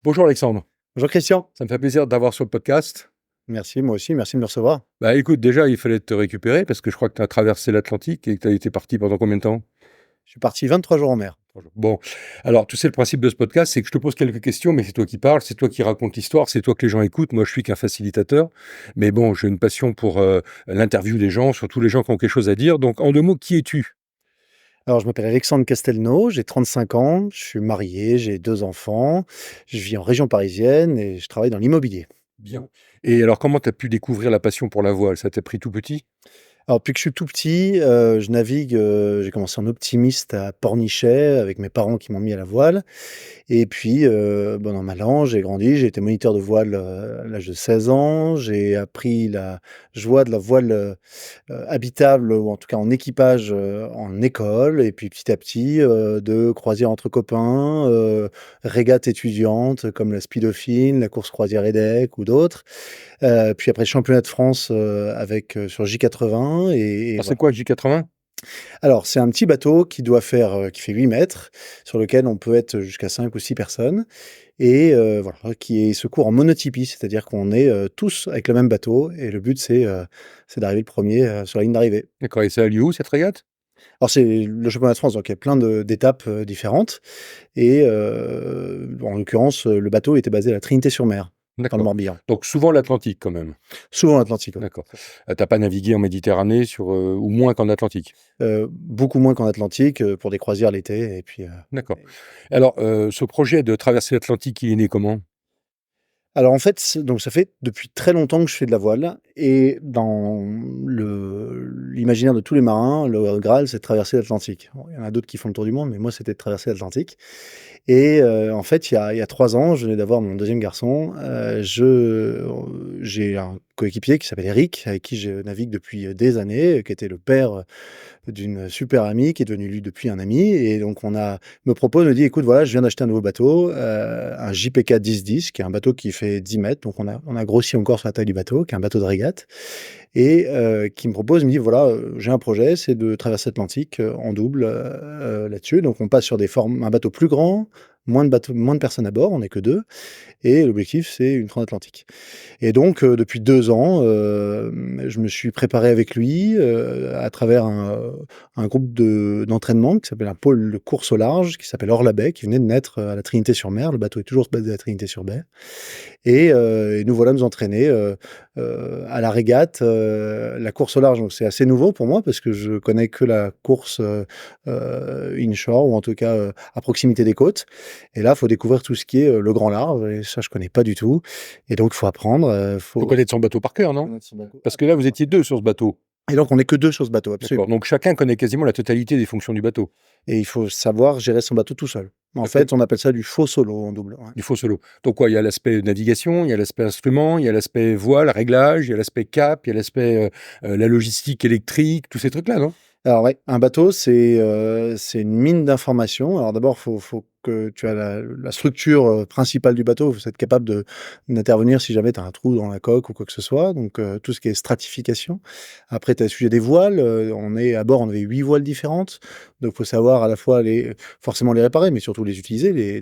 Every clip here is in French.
Bonjour Alexandre, Bonjour Christian. ça me fait plaisir de t'avoir sur le podcast. Merci, moi aussi, merci de me recevoir. Bah écoute, déjà il fallait te récupérer parce que je crois que tu as traversé l'Atlantique et que tu as été parti pendant combien de temps? Je suis parti 23 jours en mer. 3 jours. Bon, alors tu sais le principe de ce podcast, c'est que je te pose quelques questions, mais c'est toi qui parles, c'est toi qui racontes l'histoire, c'est toi que les gens écoutent. Moi je suis qu'un facilitateur, mais bon, j'ai une passion pour l'interview des gens, surtout les gens qui ont quelque chose à dire. Donc en 2 mots, qui es-tu? Alors, je m'appelle Alexandre Castelnau, j'ai 35 ans, je suis marié, j'ai 2 enfants, je vis en région parisienne et je travaille dans l'immobilier. Bien. Et alors comment tu as pu découvrir la passion pour la voile? Ça t'a pris tout petit? Alors, depuis que je suis tout petit, je navigue, j'ai commencé en optimiste à Pornichet avec mes parents qui m'ont mis à la voile. Et puis, bon, an mal an, j'ai grandi, j'ai été moniteur de voile, à l'âge de 16 ans. J'ai appris la joie de la voile, habitable ou en tout cas en équipage, en école et puis petit à petit, de croisière entre copains, régates étudiantes comme la Speedophile, la course croisière EDEC ou d'autres. Puis après championnat de France, avec, sur J80 et Alors c'est voilà. quoi J80? Alors, c'est un petit bateau qui doit faire, qui fait 8 mètres, sur lequel on peut être jusqu'à 5 ou 6 personnes et voilà, qui est secours en monotypie, c'est-à-dire qu'on est, tous avec le même bateau et le but c'est d'arriver le premier er sur la ligne d'arrivée. D'accord, et ça a lieu où cette régate? Alors c'est le championnat de France, donc il y a plein d'étapes, différentes et en l'occurrence, le bateau était basé à la Trinité-sur-Mer, dans le D'accord. Morbihan. Donc souvent l'Atlantique quand même. Souvent Atlantique, ouais. D'accord. Tu pas navigué en Méditerranée ou moins qu'en Atlantique? Beaucoup moins qu'en Atlantique, pour des croisières l'été et puis, D'accord. Alors, ce projet de traverser l'Atlantique, il est né comment? alors en fait, donc ça fait depuis très longtemps que je fais de la voile et dans l'imaginaire de tous les marins, le Graal, c'est de traverser l'Atlantique. Bon, il y en a d'autres qui font le tour du monde, mais moi, c'était de traverser l'Atlantique et en fait, il y a 3 ans, je venais d'avoir mon deuxième garçon, j'ai un coéquipier qui s'appelle Eric, avec qui je navigue depuis, des années, qui était le père d'une super amie qui est devenue lui depuis un ami et donc me propose, me dit: «Écoute, voilà, je viens d'acheter un nouveau bateau, un JPK 10-10 qui est un bateau qui fait 10 mètres». Donc on a grossi encore sur la taille du bateau, qui est un bateau de régate et qui me propose, il me dit: «Voilà, j'ai un projet, c'est de traverser l'Atlantique, en double, là-dessus». Donc on passe sur un bateau plus grand, moins de personnes à bord, on n'est que 2 et l'objectif, c'est une transatlantique. Et donc, depuis 2 ans, je me suis préparé avec lui, à travers un groupe d'entraînement qui s'appelle un pôle de course au large, qui s'appelle Orlabay, qui venait de naître, à la Trinité-sur-Mer. Le bateau est toujours basé à la Trinité-sur-Mer et nous voilà nous entraîner, à la régate, la course au large. Donc c'est assez nouveau pour moi parce que je connais que la course, inshore ou en tout cas, à proximité des côtes et là, il faut découvrir tout ce qui est, le grand large et ça, je connais pas du tout et donc il faut apprendre, Faut faut connaître son bateau par cœur, non? connaître son bateau. Parce que là, vous étiez 2 sur ce bateau. Et donc on est que 2 sur ce bateau, D'accord, absolument donc chacun connaît quasiment la totalité des fonctions du bateau. et il faut savoir gérer son bateau tout seul. En OK. fait, on appelle ça du faux solo en double, ouais. Du faux solo. Donc quoi? Il y a l'aspect navigation, il y a l'aspect instrument, il y a l'aspect voile, réglage, il y a l'aspect cap, il y a l'aspect, la logistique électrique, tous ces trucs-là, non? Alors ouais, un bateau, c'est une mine d'informations. Alors d'abord, faut que tu as la structure, principale du bateau. Faut être capable d'intervenir si jamais tu as un trou dans la coque ou quoi que ce soit, donc tout ce qui est stratification. Après, tu as le sujet des voiles, on est à bord, on avait 8 voiles différentes, donc faut savoir à la fois forcément les réparer, mais surtout les utiliser, les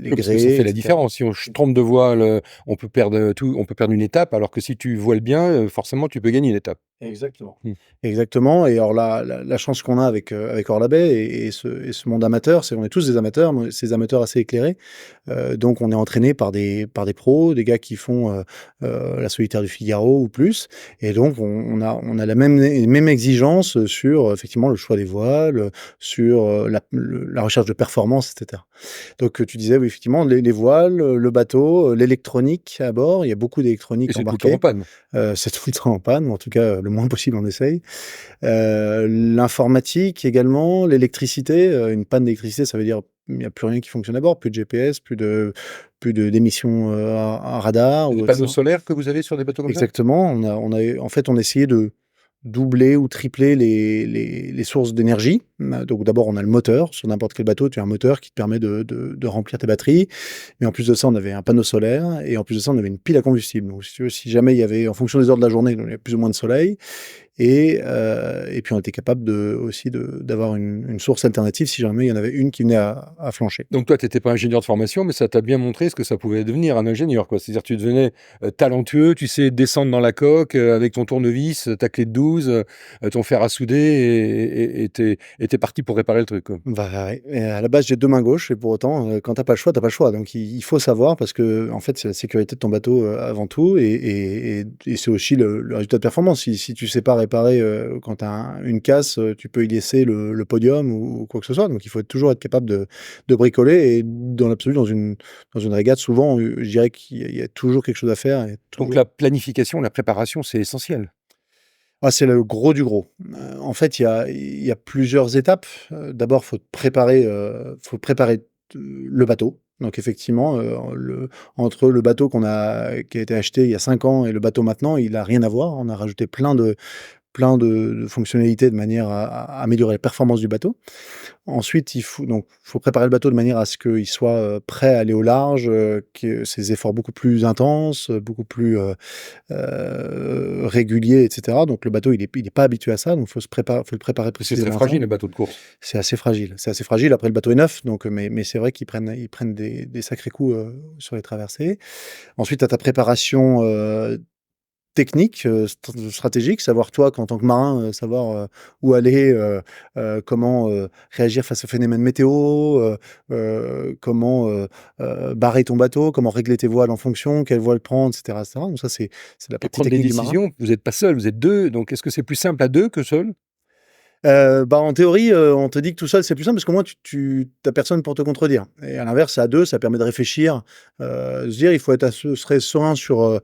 Oui, parce que ça gréer fait et la cetera. différence. Si on se trompe de voile, on peut perdre une étape, alors que si tu voiles bien, forcément tu peux gagner une étape. Exactement. Mmh. Exactement et alors la chance qu'on a avec Orlabay et ce monde amateur, c'est on est tous des amateurs, mais ces amateurs assez éclairés, donc on est entraîné par des pros, des gars qui font, la Solitaire du Figaro ou plus et donc on a les mêmes exigences, sur, effectivement, le choix des voiles, sur, la recherche de performance et cetera. Donc, tu disais, oui, effectivement, les voiles, le bateau, l'électronique à bord, il y a beaucoup Et d'électronique c'est tout le temps en embarquée. panne. C'est tout le temps en panne ou en tout cas, le moins possible on essaye. L'informatique également, l'électricité, une panne d'électricité, ça veut dire il n'y a plus rien qui fonctionne à bord, plus de GPS, plus d'émissions, à radar C'est ou des autre panneaux ça. solaires que vous avez sur des bateaux comme ça? Exactement, en fait, on essayait de doubler ou tripler les sources d'énergie. Donc d'abord, on a le moteur. Sur n'importe quel bateau, tu as un moteur qui te permet de remplir tes batteries. Mais en plus de ça, on avait un panneau solaire et en plus de ça, on avait une pile à combustible. Donc si tu veux, si jamais il y avait, en fonction des heures de la journée, il y avait plus ou moins de soleil et puis on était capable d'avoir une source alternative si jamais il y en avait une qui venait à flancher. Donc toi, tu n'étais pas ingénieur de formation, mais ça t'a bien montré ce que ça pouvait devenir un ingénieur, quoi. C'est-à-dire tu devenais talentueux, tu sais descendre dans la coque avec ton tournevis, ta clé de 12, ton fer à souder et t'es parti pour réparer le truc, quoi. Bah, ouais, et à la base, j'ai 2 mains gauches et pour autant, quand tu as pas le choix, tu as pas le choix. Donc il faut savoir parce que en fait, c'est la sécurité de ton bateau, avant tout et c'est aussi le résultat de performance. Si tu sais pas réparer, quand tu as une casse, tu peux y laisser le podium ou quoi que ce soit. Donc il faut toujours être capable de bricoler et dans l'absolu, dans une régate, souvent, je dirais qu'il y a toujours quelque chose à faire et Donc toujours. la planification, la préparation, c'est essentiel. Ah, c'est le gros du gros. En fait, il y a plusieurs étapes. D'abord, faut préparer le bateau. Donc effectivement, entre le bateau qui a été acheté il y a 5 ans et le bateau maintenant, il a rien à voir. On a rajouté plein de fonctionnalités de manière à améliorer la performance du bateau. Ensuite, il faut préparer le bateau de manière à ce qu'il soit, prêt à aller au large, que ses efforts beaucoup plus intenses, beaucoup plus, réguliers et cetera. Donc le bateau, il est pas habitué à ça, donc faut le préparer C'est très précisément à ça. fragile, les bateaux de course. C'est assez fragile. C'est assez fragile. Après, le bateau est neuf, donc mais c'est vrai qu'ils prennent des sacrés coups, sur les traversées. Ensuite, tu as ta préparation, technique, stratégique, savoir toi qu'en tant que marin, savoir, où aller, comment, réagir face aux phénomènes météo, comment, barrer ton bateau, comment régler tes voiles en fonction, quelle voile prendre, et cetera. Donc ça, c'est la Et partie prendre des technique du marin. décisions, vous n'êtes pas seul, vous êtes 2. Donc est-ce que c'est plus simple à 2 que seul? Bah, en théorie, on te dit que tout seul, c'est plus simple parce qu'au moins tu as personne pour te contredire et à l'inverse, à 2, ça permet de réfléchir, se dire: «Il faut être très serein sur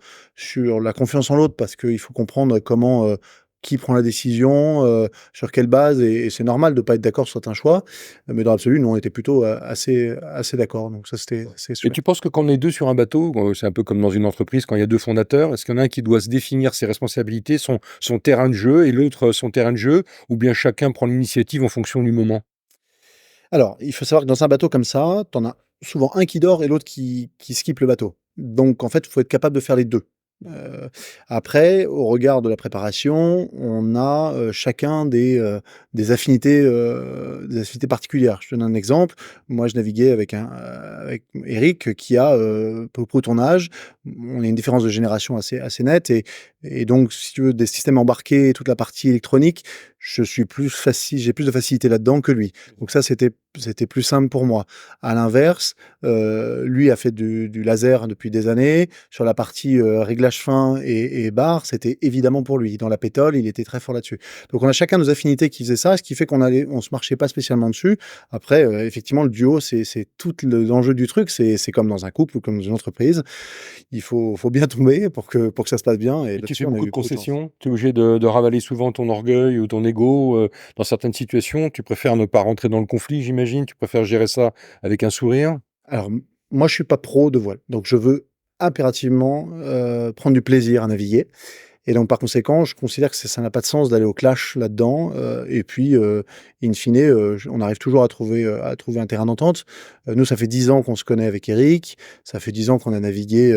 la confiance en l'autre» parce qu'il faut comprendre comment, qui prend la décision, sur quelle base et c'est normal de pas être d'accord sur certains choix, mais dans l'absolu, nous, on était plutôt, assez d'accord donc ça, c'est Et super. tu penses que quand on est 2 sur un bateau, c'est un peu comme dans une entreprise, quand il y a 2 fondateurs, est-ce qu'il y en a un qui doit se définir ses responsabilités, son terrain de jeu et l'autre, son terrain de jeu? Ou bien chacun prend l'initiative en fonction du moment? Alors, il faut savoir que dans un bateau comme ça, tu en as souvent un qui dort et l'autre qui skippe le bateau. Donc en fait, il faut être capable de faire les 2. Heu, Après, au regard de la préparation, on a, chacun des affinités particulières. Je te donne un exemple. Moi, je naviguais avec Eric qui a, peu près ton âge. On a une différence de génération assez nette et donc si tu veux des systèmes embarqués, toute la partie électronique, j'ai plus de facilité là-dedans que lui. Donc ça, c'était plus simple pour moi. À l'inverse, lui a fait du laser depuis des années. Sur la partie, réglage fin et barre, c'était évidemment pour lui. Dans la pétole, il était très fort là-dessus. Donc on a chacun nos affinités qui faisaient ça, ce qui fait on se marchait pas spécialement dessus. Après, effectivement, le duo, c'est tout l'enjeu du truc. C'est comme dans un couple ou comme dans une entreprise. Il faut bien tomber pour que ça se passe bien et Et tu là-dessus, fais on a beaucoup eu de beaucoup de chance. concessions? Tu es obligé de ravaler souvent ton orgueil ou ton ego, dans certaines situations? Tu préfères ne pas rentrer dans le conflit, j'imagine? Tu préfères gérer ça avec un sourire? Alors, moi, je suis pas pro de voile, donc je veux impérativement, prendre du plaisir à naviguer. Et donc par conséquent, je considère que ça n'a pas de sens d'aller au clash là-dedans, et puis, in fine, on arrive toujours à trouver un terrain d'entente. Nous, ça fait 10 ans qu'on se connaît avec Eric, ça fait 10 ans qu'on a navigué,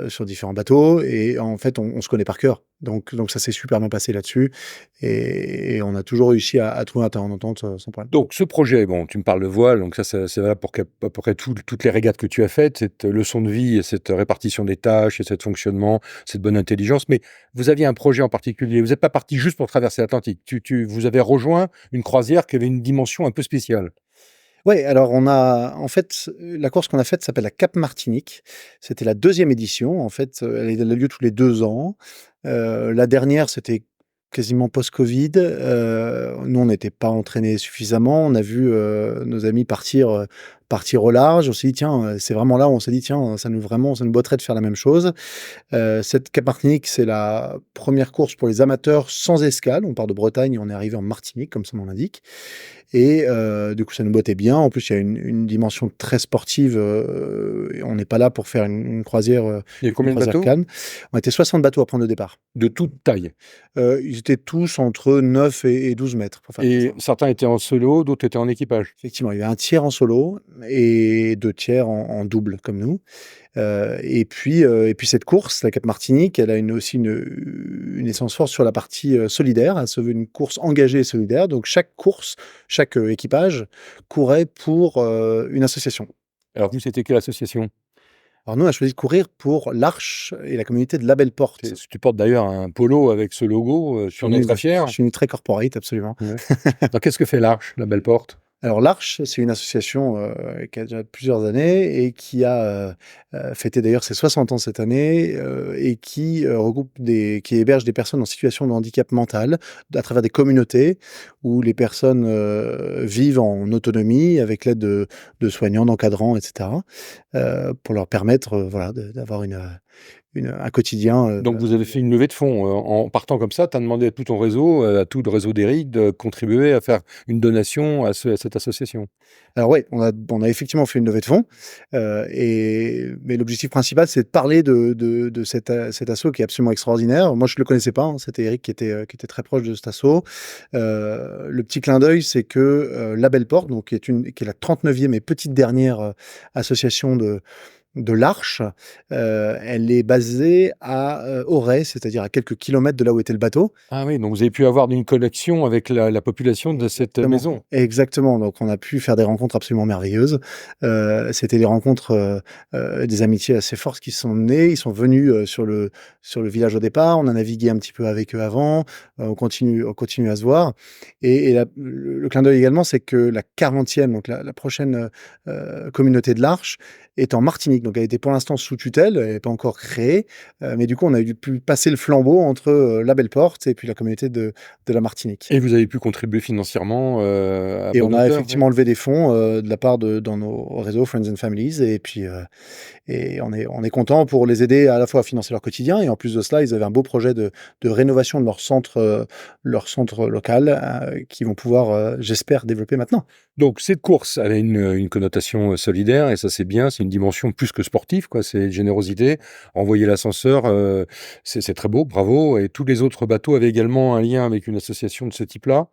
sur différents bateaux et en fait, on se connaît par cœur. Donc ça s'est super bien passé là-dessus et on a toujours réussi à trouver un terrain d'entente, sans problème. Donc ce projet, bon, tu me parles de voile, donc ça c'est valable pour à peu près toutes les régates que tu as faites, cette leçon de vie et cette répartition des tâches et cet fonctionnement, cette bonne intelligence. Mais vous aviez un projet en particulier. Vous n'êtes pas parti juste pour traverser l'Atlantique. Vous avez rejoint une croisière qui avait une dimension un peu spéciale. Ouais, alors on a en fait, la course qu'on a faite s'appelle la Cap Martinique. C'était la 2e édition. En fait, elle a lieu tous les 2 ans. La dernière, c'était quasiment post-covid. Nous, on n'était pas entraînés suffisamment. On a vu, nos amis partir au large. On s'est dit: «Tiens», c'est vraiment là où on s'est dit: «Tiens, ça nous botterait de faire la même chose». Cette Cap Martinique, c'est la première course pour les amateurs sans escale. On part de Bretagne et on est arrivé en Martinique, comme son nom l'indique. Et du coup, ça nous bottait bien. En plus, il y a une dimension très sportive, et on n'est pas là pour faire une croisière, Il y a une combien de croisière bateaux? calme. On était 60 bateaux à prendre le départ. De toute taille. Ils étaient tous entre 9 et 12 mètres, pour faire très Et simple. certains étaient en solo, d'autres étaient en équipage. Effectivement, il y avait un tiers en solo, et 2 tiers en double comme nous. Et puis cette course, la Cap Martinique, elle a aussi une essence forte sur la partie, solidaire. Elle se veut une course engagée et solidaire. Donc chaque course, chaque, équipage courait pour, une association. Alors vous, c'était quelle association? Alors nous, on a choisi de courir pour l'Arche et la communauté de La Belle Porte. Tu portes d'ailleurs un polo avec ce logo, tu en es très fier? Je suis venu très corporate, absolument. Ouais. Alors qu'est-ce que fait l'Arche, La Belle Porte? Alors l'Arche, c'est une association, qui a déjà plusieurs années et qui a, fêté d'ailleurs ses 60 ans cette année, et qui, qui héberge des personnes en situation de handicap mental à travers des communautés où les personnes, vivent en autonomie avec l'aide de soignants, d'encadrants et cetera, pour leur permettre, voilà, d'avoir un quotidien, Donc vous avez fait une levée de fonds, en partant comme ça, tu as demandé à tout ton réseau, à tout le réseau d'Éric de contribuer à faire une donation à cette association? Alors ouais, on a effectivement fait une levée de fonds, mais l'objectif principal, c'est de parler de cet asso qui est absolument extraordinaire. Moi, je le connaissais pas, hein, c'était Eric qui était très proche de cet asso. Le petit clin d'œil, c'est que, La Belle Porte, donc qui est la 39e et petite dernière, association de l'Arche, elle est basée à, Auray, c'est-à-dire à quelques kilomètres de là où était le bateau. Ah oui, donc vous avez pu avoir une connexion avec la population de cette maison? Exactement, donc on a pu faire des rencontres absolument merveilleuses. C'était des rencontres, des amitiés assez fortes qui sont nées. Ils sont venus, sur le village au départ. On a navigué un petit peu avec eux avant. On continue à se voir et le clin d'œil également, c'est que la 40e, donc la prochaine, communauté de l'Arche est en Martinique. Donc elle était pour l'instant sous tutelle, elle n'est pas encore créée, mais du coup, on a pu passer le flambeau entre, La Belle Porte et puis la communauté de la Martinique. Et vous avez pu contribuer financièrement, à Et bonne on a hauteur, oui? effectivement levé des fonds, de la part dans nos réseaux Friends and Families et puis, on est content pour les aider à la fois à financer leur quotidien et en plus de cela, ils avaient un beau projet de rénovation de leur centre local, qu'ils vont pouvoir, j'espère développer maintenant. Donc cette course, elle a une connotation, solidaire et ça, c'est bien, c'est une dimension plus que sportive, quoi, c'est générosité. Envoyer l'ascenseur, c'est très beau, bravo, et tous les autres bateaux avaient également un lien avec une association de ce type-là?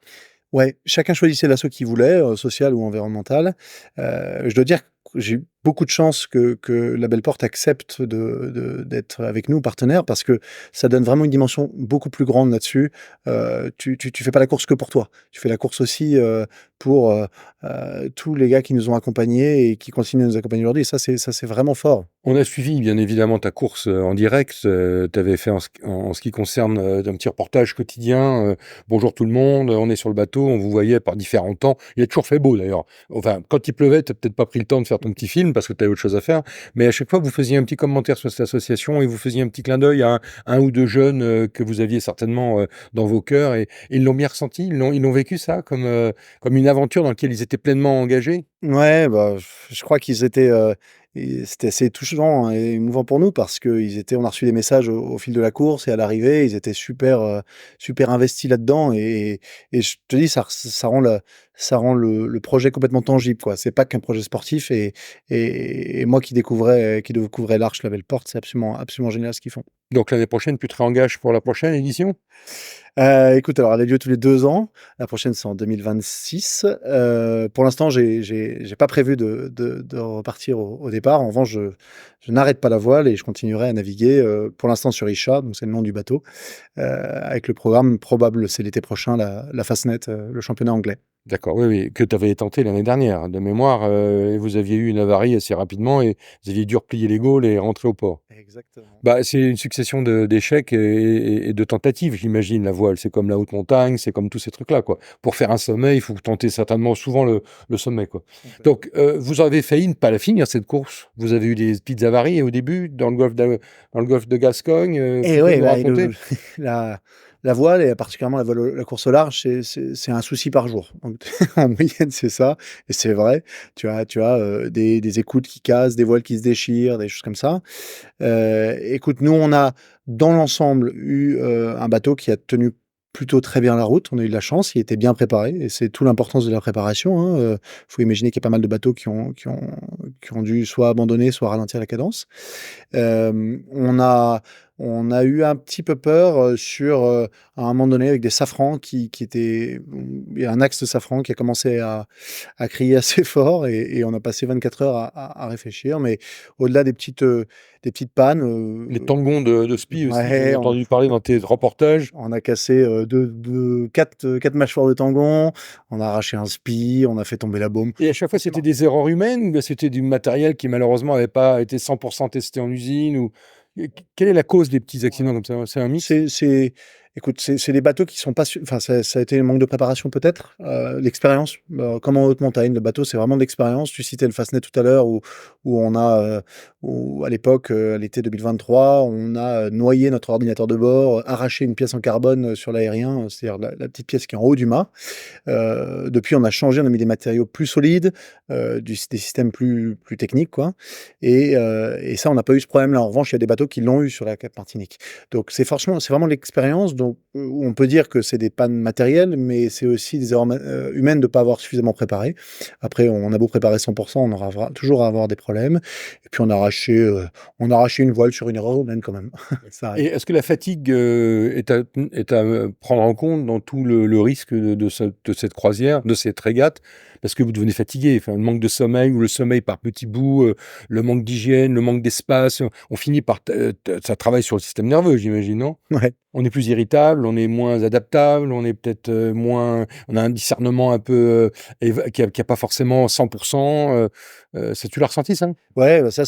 Ouais, chacun choisissait l'asso qu'il voulait, social ou environnemental. Je dois dire que j'ai eu beaucoup de chance que La Belle Porte accepte d'être avec nous, partenaire, parce que ça donne vraiment une dimension beaucoup plus grande là-dessus. Tu fais pas la course que pour toi. Tu fais la course aussi, pour, tous les gars qui nous ont accompagnés et qui continuent à nous accompagner aujourd'hui et ça c'est vraiment fort. On a suivi bien évidemment ta course, en direct, tu avais fait en ce qui concerne, un petit reportage quotidien, «Bonjour tout le monde, on est sur le bateau», on vous voyait par différents temps. Il a toujours fait beau d'ailleurs. Enfin, quand il pleuvait, tu peut-être pas pris le temps de faire ton petit film parce que tu avais autre chose à faire, mais à chaque fois vous faisiez un petit commentaire sur cette association et vous faisiez un petit clin d'œil à un ou 2 jeunes, que vous aviez certainement, dans vos cœurs et ils l'ont bien ressenti? Ils l'ont vécu ça comme une aventure dans laquelle ils étaient pleinement engagés? Ouais, bah, je crois qu'ils étaient, c'était assez touchant et émouvant pour nous parce on a reçu des messages au fil de la course et à l'arrivée, ils étaient super investis là-dedans et je te dis, ça rend le projet complètement tangible, quoi. C'est pas qu'un projet sportif et moi qui découvrais l'Arche, la Belle Porte, c'est absolument génial ce qu'ils font. Donc l'année prochaine, tu te réengages pour la prochaine édition? Écoute, alors elle a lieu tous les 2 ans. La prochaine, c'est en 2026. Pour l'instant, j'ai pas prévu de repartir au départ. En revanche, je n'arrête pas la voile et je continuerai à naviguer, pour l'instant sur Isha, donc c'est le nom du bateau, avec le programme probable, c'est l'été prochain, la Fastnet, le championnat anglais. D'accord, oui, oui, que tu avais tenté l'année dernière, de mémoire, et vous aviez eu une avarie assez rapidement et vous aviez dû replier les Gaules et rentrer au port. Exactement. Bah, c'est une succession d'échecs et de tentatives, j'imagine, la voile. C'est comme la haute montagne, c'est comme tous ces trucs-là, quoi. Pour faire un sommet, il faut tenter certainement souvent le sommet, quoi. Complètement. Donc, vous avez failli ne pas la finir, cette course. Vous avez eu des petites avaries au début, dans le golfe de Gascogne, Et tu peux ouais, nous bah, raconter? la la voile et particulièrement la course au large, c'est un souci par jour. Donc en moyenne, c'est ça et c'est vrai. Tu as, des écoutes qui cassent, des voiles qui se déchirent, des choses comme ça. Écoute, nous, on a, dans l'ensemble, eu, un bateau qui a tenu plutôt très bien la route. On a eu de la chance, il était bien préparé et c'est tout l'importance de la préparation, hein, faut imaginer qu'il y a pas mal de bateaux qui ont dû soit abandonner, soit ralentir la cadence. On a On a eu un petit peu peur à un moment donné, avec des safrans qui étaient. Il y a un axe de safran qui a commencé à crier assez fort et on a passé 24 heures à réfléchir. Mais au-delà des petites pannes, Les tangons de spi aussi, j'en ai ouais, entendu parler dans tes reportages. on a cassé quatre mâchoires de tangon, on a arraché un spi, on a fait tomber la baume. Et à chaque fois, c'était des erreurs humaines ou bien c'était du matériel qui malheureusement n'avait pas été 100% testé en usine ou... Quelle est la cause des petits accidents comme ça? C'est un mix? Écoute, c'est des bateaux qui sont pas enfin, ça a été le manque de préparation peut-être, l'expérience, comme en haute montagne, le bateau, c'est vraiment de l'expérience. Tu citais le Fastnet tout à l'heure où on a, où à l'époque, à l'été 2023, on a noyé notre ordinateur de bord, arraché une pièce en carbone, sur l'aérien, c'est-à-dire la petite pièce qui est en haut du mât. Depuis, on a changé, on a mis des matériaux plus solides, des systèmes plus techniques, quoi. Et ça, on n'a pas eu ce problème-là. En revanche, il y a des bateaux qui l'ont eu sur la Cap Martinique. Donc, c'est vraiment l'expérience où on peut dire que c'est des pannes matérielles, mais c'est aussi des erreurs humaines de ne pas avoir suffisamment préparé. Après, on a beau préparer 100%, on aura toujours à avoir des problèmes. Et puis, on a arraché une voile sur une erreur humaine quand même. Ça Et arrive. est-ce que la fatigue est à prendre en compte dans tout le risque de cette croisière, de cette régate? Parce que vous devenez fatigué, enfin, le manque de sommeil ou le sommeil par petits bouts, le manque d'hygiène, le manque d'espace, on finit par... ça travaille sur le système nerveux, j'imagine, non? Ouais. On est plus irritable, on est moins adaptable, on est peut-être moins... On a un discernement un peu qui a pas forcément 100%. Ça, tu l'as ressenti, ça? Ouais, bah, ça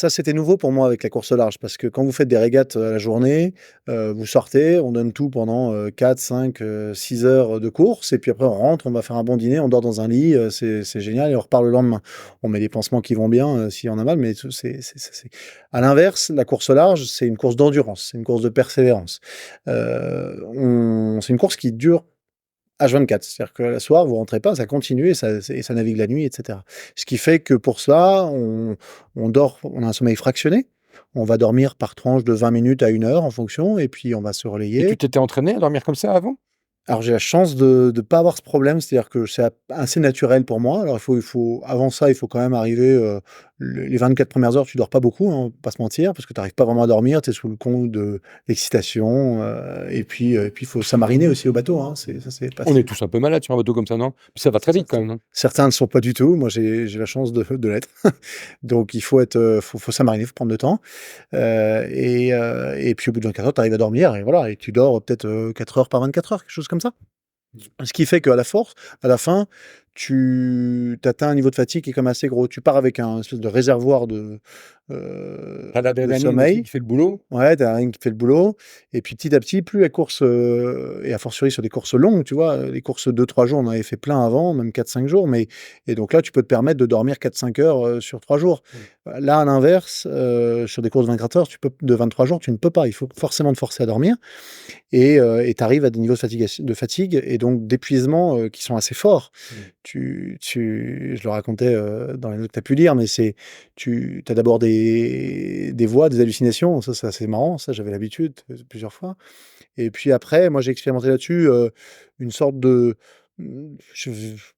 c'était nouveau pour moi avec la course au large parce que quand vous faites des régates, à la journée, vous sortez, on donne tout pendant, 4, 5, 6 heures de course et puis après on rentre, on va faire un bon dîner, on dort dans un lit, c'est génial et on repart le lendemain. On met des pansements qui vont bien, si on a mal, mais tout c'est à l'inverse, la course au large, c'est une course d'endurance, c'est une course de persévérance. On C'est une course qui dure H24, c'est-à-dire que le soir, vous rentrez pas, ça continue et ça navigue la nuit, et cetera. Ce qui fait que pour cela, on dort, on a un sommeil fractionné. On va dormir par tranche de 20 minutes à 1 heure en fonction, et puis on va se Et tu relayer. t'étais entraîné à dormir comme ça avant? Alors j'ai la chance de pas avoir ce problème, c'est-à-dire que c'est assez naturel pour moi. Alors avant ça, il faut quand même arriver, les 24 premières heures, tu dors pas beaucoup, hein, on va pas se mentir, parce que tu arrives pas vraiment à dormir, tu es sous le coup de l'excitation, et puis il faut s'amariner aussi au bateau, hein, c'est pas On est tous un peu malades sur un bateau comme ça, non? Puis ça va très vite quand même, non? certains ne sont pas du tout. Moi, j'ai la chance de l'être. Donc il faut être, faut s'amariner, faut prendre le temps, et puis au bout de 24 heures, tu arrives à dormir et voilà et tu dors peut-être, 4 heures par 24 heures, quelque chose comme ça. Ce qui fait qu'à à la fin, tu atteins un niveau de fatigue qui est quand même assez gros. Tu pars avec un espèce de réservoir Tu as de l'adrénaline aussi sommeil. qui fait le boulot. Ouais, tu as rien qui fait le boulot et puis petit à petit, plus la course, et a fortiori sur des courses longues, tu vois? Les courses 2, 3 jours, on en avait fait plein avant, même 4, 5 jours, mais et donc là, tu peux te permettre de dormir 4, 5 heures, sur 3 jours. Là, à l'inverse, sur des courses de 24 heures, de 23 jours, tu ne peux pas. Il faut forcément te forcer à dormir et tu arrives à des niveaux de fatigue et donc d'épuisement, qui sont assez forts. Je le racontais, dans les notes que tu as pu lire, mais tu as d'abord des voix, des hallucinations, ça c'est assez marrant, ça j'avais l'habitude, plusieurs fois et puis après, moi j'ai expérimenté là-dessus, une sorte de, je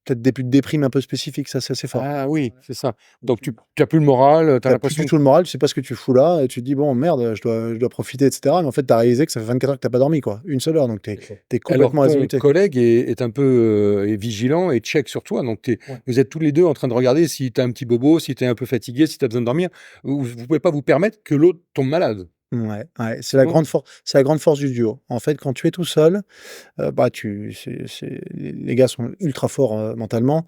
peut-être début de déprime un peu spécifique, ça c'est assez fort. Ah oui, c'est ça. Donc tu as plus le moral, tu as Tu plus du l'impression que... tout le moral, tu sais pas ce que tu fous là et tu te dis: «Bon merde, je dois profiter» et cetera, mais en fait tu as réalisé que ça fait 24 heures que tu as pas dormi quoi, une seule heure, donc tu es Alors complètement ton résolté. collègue est un peu est vigilant et check sur toi. Donc Ouais. vous êtes tous les 2 en train de regarder si tu as un petit bobo, si tu es un peu fatigué, si tu as besoin de dormir. Vous pouvez pas vous permettre que l'autre tombe malade, Ouais, ouais, non? c'est la grande force du duo. En fait, quand tu es tout seul, bah, les gars sont ultra forts, mentalement.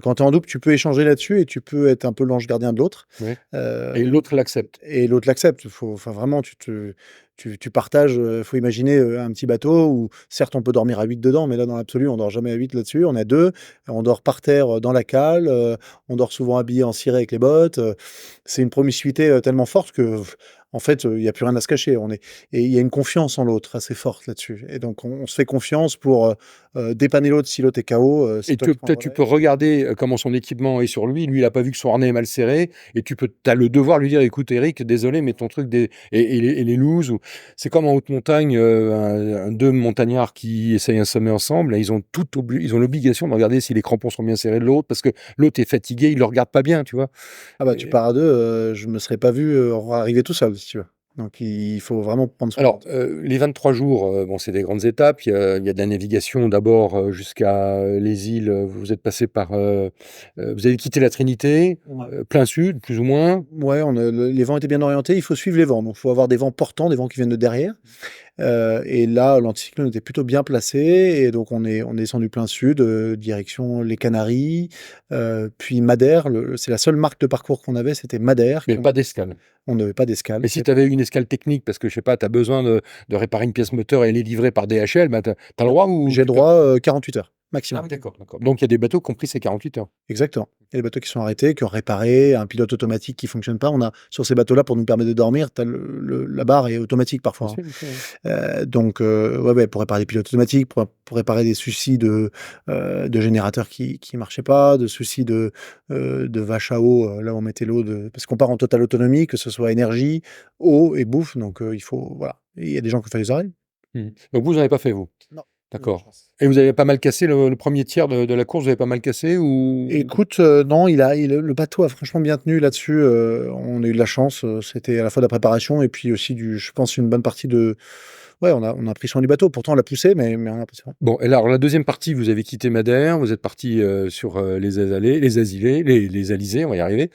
Quand tu es en double, tu peux échanger là-dessus et tu peux être un peu l'ange gardien de l'autre, Ouais. heu Et l'autre l'accepte. et l'autre l'accepte. Enfin, vraiment, tu partages, faut imaginer, un petit bateau où certes, on peut dormir à 8 dedans, mais là, dans l'absolu, on dort jamais à 8 là-dessus. On est à 2, on dort par terre, dans la cale, on dort souvent habillé en ciré avec les bottes, c'est une promiscuité, tellement forte que, en fait, il y a plus rien à se cacher. Et il y a une confiance en l'autre assez forte là-dessus et donc on se fait confiance pour, dépanner l'autre si l'autre est KO, c'est Et toi qui prends le peut-être tu peux relais. regarder, comment son équipement est sur lui. Lui, il a pas vu que son harnais est mal serré et tu as le devoir de lui dire: «Écoute Eric, désolé, mais ton truc et les looses» ou c'est comme en haute montagne, 2 montagnards qui essayent un sommet ensemble, là, ils ont l'obligation de regarder si les crampons sont bien serrés de l'autre parce que l'autre est fatigué, il le regarde pas bien, tu vois? Ah bah, tu Et pars à 2, je me serais pas vu, arriver tout seul, si tu veux. Donc il faut vraiment prendre soin. Alors, les 23 jours, bon, c'est des grandes étapes. Il y a de la navigation d'abord jusqu'à les îles. Vous êtes passé par. Vous avez quitté la Trinité, Ouais. plein sud, plus ou moins. Ouais, les vents étaient bien orientés. Il faut suivre les vents. Donc, il faut avoir des vents portants, des vents qui viennent de derrière. Et là, l'anticyclone était plutôt bien placé. Et donc, on est descendu plein sud, direction les Canaries, puis Madère. C'est la seule marque de parcours qu'on avait, c'était Madère. Mais pas d'escale. On n'avait pas d'escale. Mais si tu avais une escale technique, parce que je sais pas, tu as besoin de réparer une pièce moteur et elle est livrée par DHL, ben, tu as le droit ou J'ai tu peux. droit 48 heures Ah maximum. oui, d'accord, d'accord. Donc il y a des bateaux qui ont pris ces 48 heures. Exactement. Il y a des bateaux qui sont arrêtés, qui ont réparé, un pilote automatique qui fonctionne pas. On a sur ces bateaux-là, pour nous permettre de dormir, la barre est automatique parfois. Bien sûr, bien sûr, ouais. Donc, ouais, pour réparer des pilotes automatiques, pour réparer des soucis de générateurs qui marchaient pas, de soucis de vache à eau, là où on mettait l'eau, parce qu'on part en totale autonomie, que ce soit énergie, eau et bouffe. Donc, il faut, voilà. Et il y a des gens qui ont fait les arrêts. Donc vous n'en avez pas fait, vous. Non. D'accord. Et vous avez pas mal cassé le premier tiers de la course, vous avez pas mal cassé ou. Écoute, non, le bateau a franchement bien tenu là-dessus. On a eu de la chance. C'était à la fois de la préparation et puis aussi je pense, une bonne partie de. Ouais, on a pris soin du bateau. Pourtant, on l'a poussé, mais on a pris soin. Bon, et là, alors la deuxième partie, vous avez quitté Madère, vous êtes parti sur les Alizés, on va y arriver,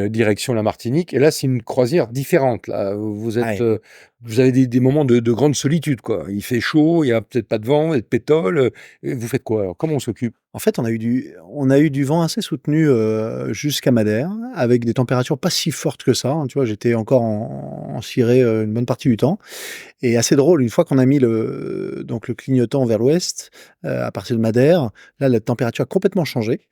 direction la Martinique. Et là, c'est une croisière différente. Là, Ouais. vous avez des moments de grande solitude, quoi. Il fait chaud, il y a peut-être pas de vent, et de pétole. Et vous faites quoi? Alors, comment on s'occupe? En fait, on a eu du vent assez soutenu jusqu'à Madère, avec des températures pas si fortes que ça, hein. Tu vois, j'étais encore en ciré une bonne partie du temps. Et assez drôle, une fois qu'on a mis donc le clignotant vers l'ouest, à partir de Madère, là, la température a complètement changé.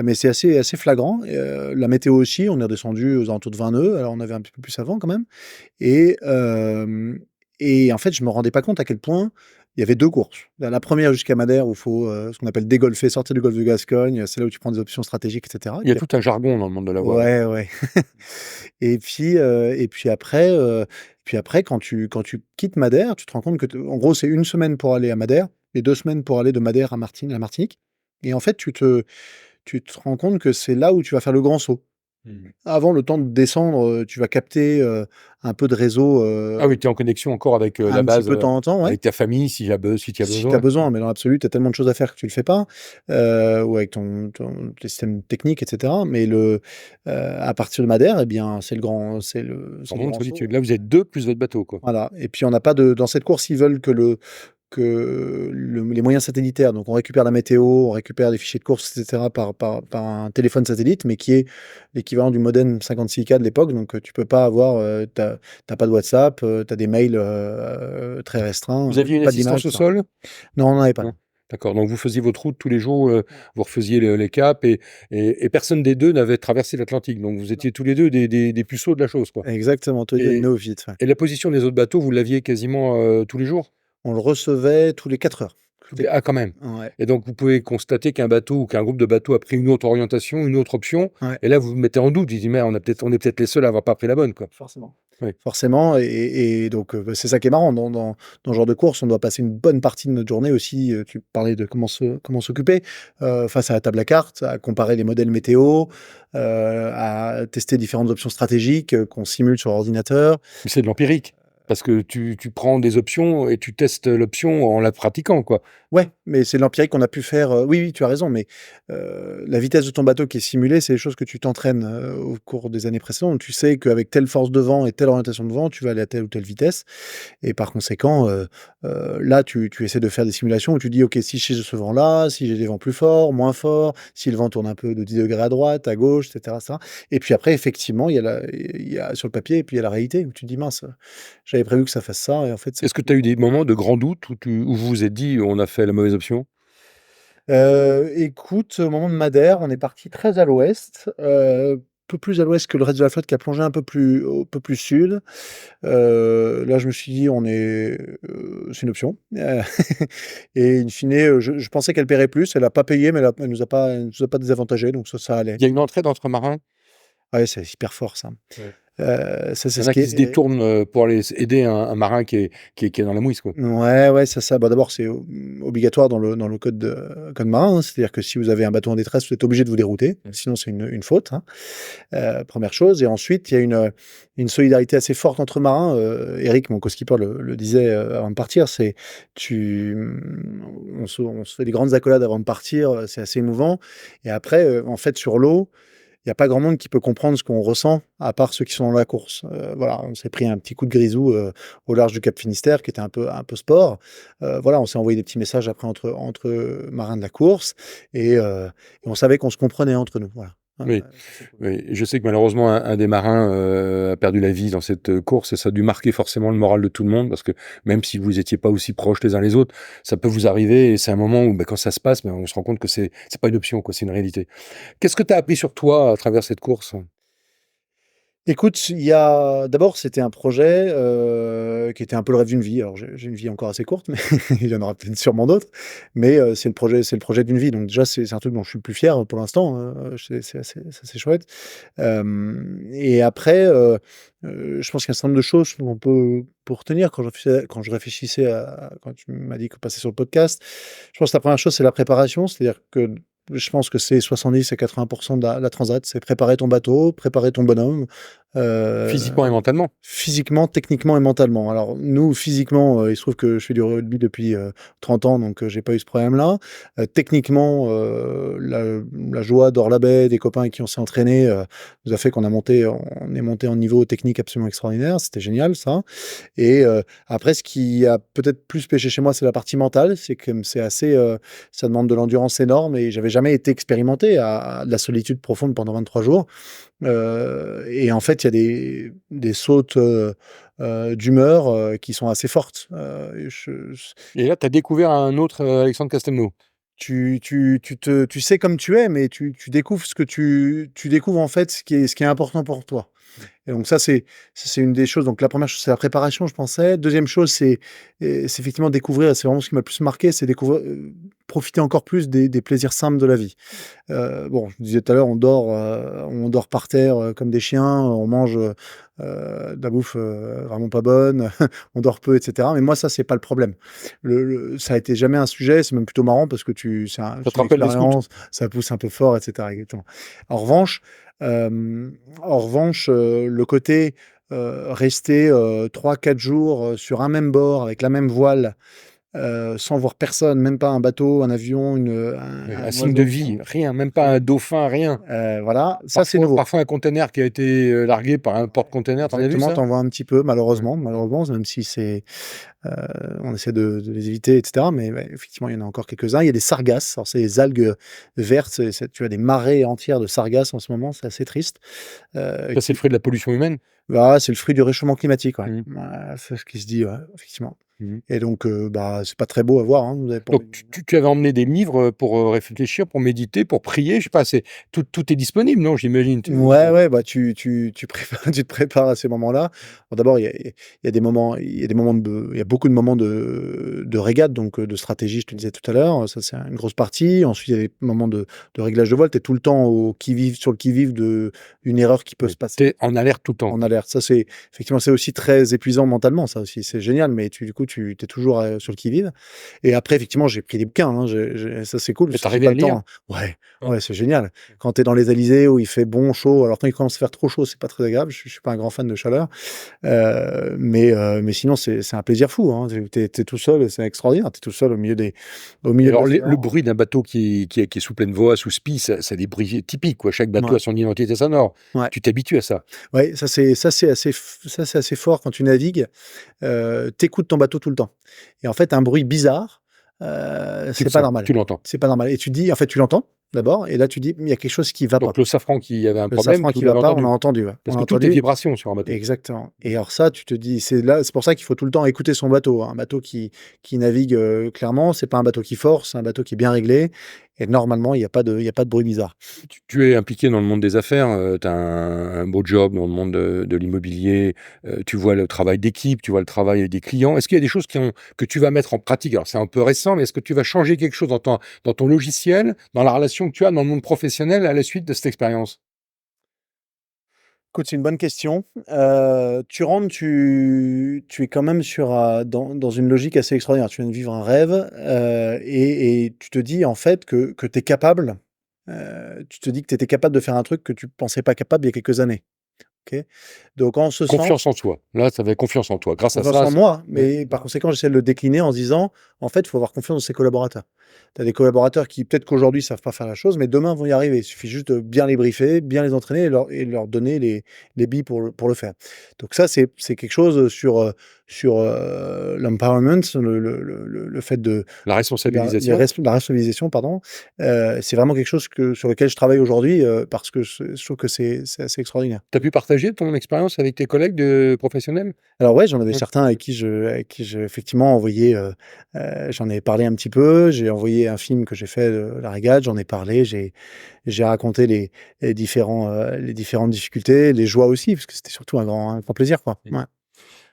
Mais c'est assez flagrant. La météo aussi, on est redescendu aux alentours de 20 nœuds. Alors, on avait un petit peu plus avant quand même. Et, en fait, je me rendais pas compte à quel point il y avait 2 courses. La première jusqu'à Madère où il faut, ce qu'on appelle dégolfer, sortir du golfe de Gascogne, c'est là où tu prends des options stratégiques et cetera. Il y a tout un jargon dans le monde de la voile. Ouais, ouais. Et puis après, quand tu quittes Madère, tu te rends compte que en gros, c'est 1 semaine pour aller à Madère et 2 semaines pour aller de Madère à la Martinique. Et en fait, tu te rends compte que c'est là où tu vas faire le grand saut. Avant, le temps de descendre, tu vas capter, un peu de réseau, Ah oui, tu es en connexion encore avec la un petit base, peu de temps en temps, ouais. avec ta famille, si tu as Si tu as besoin. besoin, mais dans l'absolu, tu as tellement de choses à faire que tu le fais pas, ou avec tes systèmes techniques et cetera. Mais à partir de Madère, eh bien, c'est le Pardon, de grand saut. solitude. Là, vous êtes deux plus votre bateau, quoi. Voilà. Et puis on n'a pas de dans cette course, ils veulent les moyens satellitaires, donc on récupère la météo, on récupère des fichiers de course, et cetera, par un téléphone satellite, mais qui est l'équivalent du modem 56K de l'époque. Donc tu peux pas avoir, tu pas de WhatsApp, tu as des mails très restreints, Vous aviez une pas d'image, assistance au et cetera. sol? Non, on n'en avait pas, Non? non. D'accord, donc vous faisiez votre route tous les jours, vous refaisiez les caps et personne des 2 n'avait traversé l'Atlantique. Donc vous Non. étiez tous les 2 des puceaux de la chose, quoi. Exactement, tous les 2 des Et néophytes, ouais. et la position des autres bateaux, vous l'aviez quasiment, tous les jours? On le recevait tous les 4 heures. Ah quand même. Ouais, Et donc vous pouvez constater qu'un bateau ou qu'un groupe de bateaux a pris une autre orientation, une autre option ouais. et là vous vous mettez en doute, vous dites: «Mais on est peut-être les seuls à avoir pas pris la bonne, quoi». Forcément. Oui. Forcément, et donc bah, c'est ça qui est marrant dans ce genre de course, on doit passer une bonne partie de notre journée aussi, tu parlais de comment s'occuper, face à la table à cartes, à comparer les modèles météo, à tester différentes options stratégiques, qu'on simule sur ordinateur. Mais c'est de l'empirique, parce que tu prends des options et tu testes l'option en la pratiquant, quoi. Ouais, mais c'est de l'empirique qu'on a pu faire, oui, oui, tu as raison, mais la vitesse de ton bateau qui est simulée, c'est des choses que tu t'entraînes, au cours des années précédentes. Tu sais qu'avec telle force de vent et telle orientation de vent, tu vas aller à telle ou telle vitesse et par conséquent, là, tu essaies de faire des simulations où tu dis: «OK, si j'ai ce vent-là, si j'ai des vents plus forts, moins forts, si le vent tourne un peu de 10 degrés à droite, à gauche», et cetera. Et puis après, effectivement, il y a sur le papier et puis il y a la réalité où tu te dis: «Mince, j'avais prévu que ça fasse ça et en fait, c'est». Est-ce que tu as eu des moments de grand doute où vous vous êtes dit: «On a fait la mauvaise option»? Écoute, au moment de Madère, on est parti très à l'ouest, peu plus à l'ouest que le reste de la flotte qui a plongé un peu plus sud. Là, je me suis dit: C'est une option». Et in fine, je pensais qu'elle paierait plus. Elle a pas payé, mais elle nous a pas désavantagés, donc ça allait. Il y a une entraide entre marins? Ouais, c'est hyper fort ça. Ouais. Ça, Il c'est y en ce a qui qui se est détournent, pour aller aider un marin qui est dans la mouise, quoi. ouais, ouais, c'est ça. Bah, d'abord, c'est obligatoire dans le code marin, hein. C'est-à-dire que si vous avez un bateau en détresse, vous êtes obligé de vous dérouter, sinon c'est une faute, hein. 1re chose et ensuite, il y a une solidarité assez forte entre marins, Eric, mon co-skipper, le disait, avant de partir, c'est on se fait des grandes accolades avant de partir, c'est assez émouvant et après, en fait, sur l'eau, il y a pas grand monde qui peut comprendre ce qu'on ressent, à part ceux qui sont dans la course. Voilà, on s'est pris un petit coup de grisou, au large du Cap Finistère qui était un peu sport. Voilà, on s'est envoyé des petits messages après entre marins de la course et on savait qu'on se comprenait entre nous, voilà. Oui, Ça c'est cool. oui. Je sais que malheureusement un des marins, a perdu la vie dans cette, course et ça a dû marquer forcément le moral de tout le monde parce que même si vous étiez pas aussi proches les uns les autres, ça peut vous arriver et c'est un moment où, bah, quand ça se passe, on se rend compte que c'est pas une option, quoi, c'est une réalité. Qu'est-ce que tu as appris sur toi à travers cette course? Écoute, il y a d'abord, c'était un projet, qui était un peu le rêve d'une vie. Alors j'ai une vie encore assez courte, mais il y en aura peut-être sûrement d'autres. Mais, c'est le projet d'une vie. Donc déjà, c'est un truc dont je suis le plus fier, pour l'instant, c'est assez chouette. Et après, je pense qu'il y a un certain nombre de choses qu'on peut pour retenir quand je réfléchissais à quand tu m'as dit qu'on passait sur le podcast. Je pense que la première chose, c'est la préparation. C'est-à-dire que je pense que c'est 70 à 80 de la transat. C'est préparer ton bateau, préparer ton bonhomme, Physiquement et mentalement? physiquement, techniquement et mentalement. Alors nous, physiquement, il se trouve que je fais du rugby depuis, 30 ans, donc j'ai pas eu ce problème-là. Techniquement, la joie d'Or-la-Baie, des copains avec qui on s'est entraîné, nous a fait on est monté en niveau technique absolument extraordinaire. C'était génial ça et après ce qui a peut-être plus pêché chez moi, c'est la partie mentale. C'est que c'est assez, ça demande de l'endurance énorme et j'avais jamais été expérimenté à de la solitude profonde pendant 23 jours. Et en fait, il y a des sautes, d'humeur, qui sont assez fortes. Et Et là, tu as découvert un autre, Alexandre Castelnau? tu sais comme tu es, mais tu découvres ce que tu découvres en fait ce qui est important pour toi. Et donc ça c'est une des choses. Donc la première chose, c'est la préparation, je pensais. Deuxième chose, c'est effectivement découvrir, c'est vraiment ce qui m'a le plus marqué, c'est découvrir, profiter encore plus des plaisirs simples de la vie. Bon, je disais tout à l'heure, on dort par terre, comme des chiens, on mange, de la bouffe, vraiment pas bonne, on dort peu et cetera. Mais moi, ça, c'est pas le problème. Ça a été jamais un sujet, c'est même plutôt marrant parce que Ça te c'est une rappelle les scouts? expérience, ça pousse un peu fort et cetera, exactement. En revanche, le côté, rester, 3-4 jours, sur un même bord avec la même voile, sans voir personne, même pas un bateau, un avion, Un un signe de oiseau. vie, rien, même pas un dauphin, rien. Voilà, ça c'est Parfois nouveau. parfois un container qui a été, largué par un porte-container, tu en as vu Exactement, ça? tu en vois un petit peu Ouais. malheureusement, même si heu, on essaie de les éviter et cetera, mais ouais, effectivement, il y en a encore quelques-uns. Il y a des sargasses, alors c'est des algues, vertes, tu as des marées entières de sargasses en ce moment, c'est assez triste, Ça, c'est le qui fruit de la pollution humaine? bah, c'est le fruit du réchauffement climatique, ouais. Mmh. Ouais, c'est ce qui se dit, ouais, effectivement Mmh. et donc bah, c'est pas très beau à voir, hein, vous avez pas Donc envie de tu avais emmené des livres, pour, réfléchir, pour méditer, pour prier, je sais pas, c'est tout est disponible, non, j'imagine? Ouais, ouais, bah, tu prépares tu te prépares à ces moments-là. Bon, d'abord, il y a des moments il y a beaucoup de moments de régate, donc de stratégie, je te disais tout à l'heure, ça, c'est une grosse partie. Ensuite, il y a des moments de réglage de voile. Tu es tout le temps au qui-vive sur le qui-vive d'une erreur qui peut Oui, se passer. tu es en alerte tout le temps. En alerte. Ça, c'est effectivement, c'est aussi très épuisant mentalement, ça aussi. C'est génial, mais tu es toujours, sur le qui-vive et après, effectivement, j'ai pris des bouquins, hein. J'ai ça, c'est cool Et parce tu que j'ai arrivé pas à le lire? temps. Ouais, Ouais. ouais, c'est génial. Quand tu es dans les alizés où il fait bon, chaud, alors quand il commence à faire trop chaud, c'est pas très agréable. Je suis pas un grand fan de chaleur, mais sinon, c'est un plaisir fou, hein. Tu es tout seul, c'est extraordinaire. Tu es tout seul au Et milieu de alors le l'océan. bruit d'un bateau qui est sous pleine voie, sous spi, ça a des bruits typiques, quoi. Chaque bateau Ouais, a son identité sonore. ouais, Tu t'habitues à ça. ouais, ça c'est assez fort quand tu navigues. Tu écoutes ton bateau tout le temps et en fait, un bruit bizarre, Tu le c'est pas sens, normal. tu l'entends. C'est pas normal et tu dis en fait, tu l'entends d'abord et là, tu dis: «Il y a quelque chose qui va pas». Donc le safran qui avait un Le problème, safran tu qui va l'avais pas, on a entendu? entendu, ouais. On Parce a que tout est entendu vibration sur un bateau. exactement et alors ça, tu te dis c'est pour ça qu'il faut tout le temps écouter son bateau, hein. Un bateau qui navigue, clairement, c'est pas un bateau qui force, c'est un bateau qui est bien réglé et normalement, il y a pas de bruit bizarre. Tu es impliqué dans le monde des affaires, tu as un beau job dans le monde de l'immobilier, tu vois le travail d'équipe, tu vois le travail des clients. Est-ce qu'il y a des choses que tu vas mettre en pratique? Alors c'est un peu récent, mais est-ce que tu vas changer quelque chose dans ton logiciel, dans la relation que tu as dans le monde professionnel à la suite de cette expérience? Écoute, c'est une bonne question. Tu rentres, tu es quand même dans une logique assez extraordinaire. Tu viens de vivre un rêve, et tu te dis en fait que tu es capable, tu te dis que tu étais capable de faire un truc que tu pensais pas capable il y a quelques années. OK? Donc en ce sens, Confiance en soi. Là, tu avais confiance en toi. Grâce à confiance ça, en moi, ouais. mais par conséquent, j'essaie de le décliner en se disant: «En fait, il faut avoir confiance dans ses collaborateurs». Tu as des collaborateurs qui, peut-être qu'aujourd'hui, savent pas faire la chose, mais demain vont y arriver. Il suffit juste de bien les briefer, bien les entraîner et leur donner les billes pour le faire. Donc ça, c'est quelque chose sur l'empowerment, le fait de La responsabilisation. la responsabilisation, pardon. C'est vraiment quelque chose sur lequel je travaille aujourd'hui, parce que je trouve que c'est assez extraordinaire. Tu as pu partager ton expérience avec tes collègues de professionnels? Alors ouais, j'en avais Ouais. certains avec qui j'ai effectivement envoyé, j'en ai parlé un petit peu. J'ai envoyé un film que j'ai fait, La Régate, j'en ai parlé, j'ai raconté les différentes difficultés, les joies aussi, parce que c'était surtout un grand plaisir, quoi. Ouais.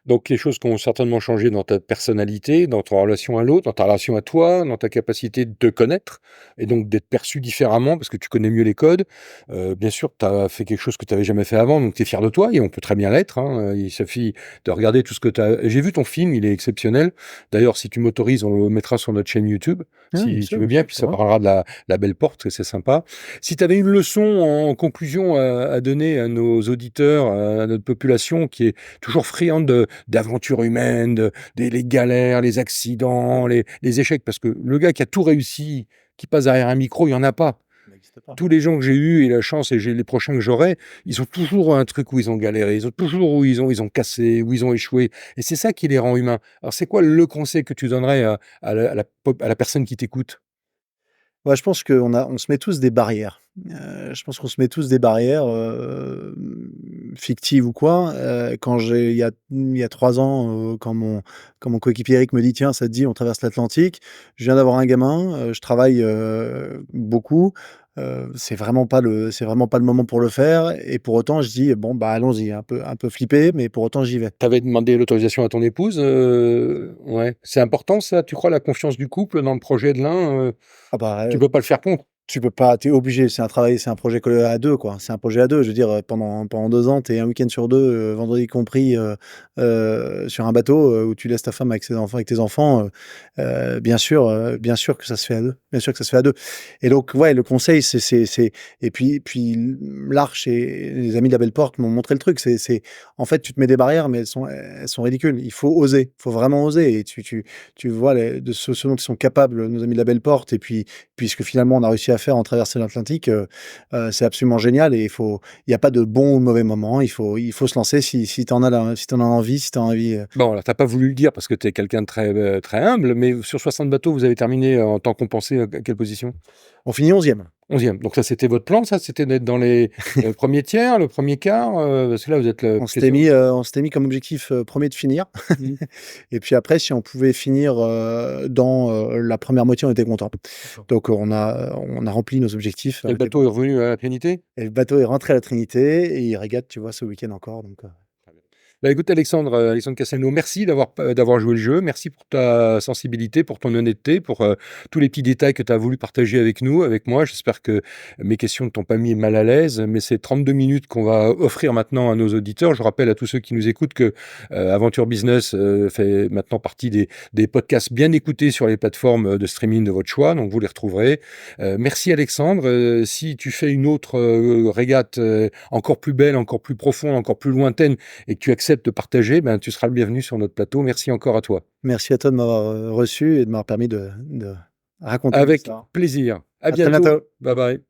Donc les choses qui ont certainement changé dans ta personnalité, dans ton relation à l'autre, dans ta relation à toi, dans ta capacité de te connaître et donc d'être perçu différemment parce que tu connais mieux les codes. Bien sûr, tu as fait quelque chose que tu avais jamais fait avant, donc tu es fier de toi et on peut très bien l'être, hein. Il suffit de regarder tout ce que tu as j'ai vu ton film, il est exceptionnel. D'ailleurs, si tu m'autorises, on le mettra sur notre chaîne YouTube, Ouais, si tu veux bien, puis c'est ça vrai. parlera de la belle porte, c'est sympa. Si tu avais une leçon en conclusion à donner à nos auditeurs, à notre population qui est toujours friande d'aventures humaines, les galères, les accidents, les échecs, parce que le gars qui a tout réussi, qui passe derrière un micro, il y en a pas. Ça n'existe pas. Tous les gens que j'ai eus et la chance et j'ai les prochains que j'aurai, ils ont toujours un truc où ils ont galéré, ils ont toujours où ils ont cassé, où ils ont échoué. Et c'est ça qui les rend humains. Alors c'est quoi le conseil que tu donnerais à la personne qui t'écoute? Ouais, je pense on se met tous des barrières. Je pense qu'on se met tous des barrières, fictives ou quoi. Il y a 3 ans, quand mon coéquipier Eric me dit: «Tiens, ça te dit, on traverse l'Atlantique». Je viens d'avoir un gamin, je travaille, beaucoup, c'est vraiment pas le moment pour le faire et pour autant je dis: «Bon, bah, allons-y», un peu flippé, mais pour autant j'y vais. Tu avais demandé l'autorisation à ton épouse, ouais. C'est important ça, tu crois, la confiance du couple dans le projet de l'un, Ah bah, tu peux pas le faire contre? tu peux pas, tu es obligé, c'est un projet à 2 quoi. C'est un projet à 2. Je veux dire, pendant 2 ans, tu es un week-end sur 2, vendredi compris, sur un bateau, où tu laisses ta femme avec tes enfants, bien sûr que ça se fait à 2. Bien sûr que ça se fait à 2. Et donc ouais, le conseil, c'est et puis l'Arche et les amis de la Belle Porte m'ont montré le truc. En fait, tu te mets des barrières, mais elles sont ridicules. Il faut oser, il faut vraiment oser et tu vois de ce dont ils sont capables, nos amis de la Belle Porte et puis puisque finalement on a réussi à faire en traversant l'Atlantique, c'est absolument génial et il y a pas de bon ou de mauvais moment. Il faut se lancer si tu en as la si tu en as envie, si tu as envie, Bon, alors tu pas voulu le dire parce que tu es quelqu'un de très humble, mais sur 60 bateaux, vous avez terminé en temps compensé à quelle position? on finit 11e. 11e. Donc ça, c'était votre plan, ça? C'était d'être dans les, 1 tiers, le premier quart? Parce que là, vous êtes le question. On s'était mis comme objectif, 1er de finir Mmh. et puis après si on pouvait finir, dans, la première moitié, on était content. D'accord. Donc on a rempli nos objectifs, Et le bateau est revenu à la plénitude? et le bateau est rentré à la Trinité et il régate, tu vois, ce week-end encore donc Bah, écoute Alexandre Castelnau, merci d'avoir joué le jeu. Merci pour ta sensibilité, pour ton honnêteté, pour, tous les petits détails que tu as voulu partager avec nous, avec moi. J'espère que mes questions ne t'ont pas mis mal à l'aise, mais c'est 32 minutes qu'on va offrir maintenant à nos auditeurs. Je rappelle à tous ceux qui nous écoutent que, Aventure Business, fait maintenant partie des podcasts bien écoutés sur les plateformes, de streaming de votre choix, donc vous les retrouverez. Merci Alexandre, si tu fais une autre, régate, encore plus belle, encore plus profonde, encore plus lointaine et que tu acceptes de partager, ben, tu seras le bienvenu sur notre plateau. Merci encore à toi. merci à toi de m'avoir, reçu et de m'avoir permis de raconter mon Avec histoire. plaisir. À À très bientôt. bientôt. Bye bye.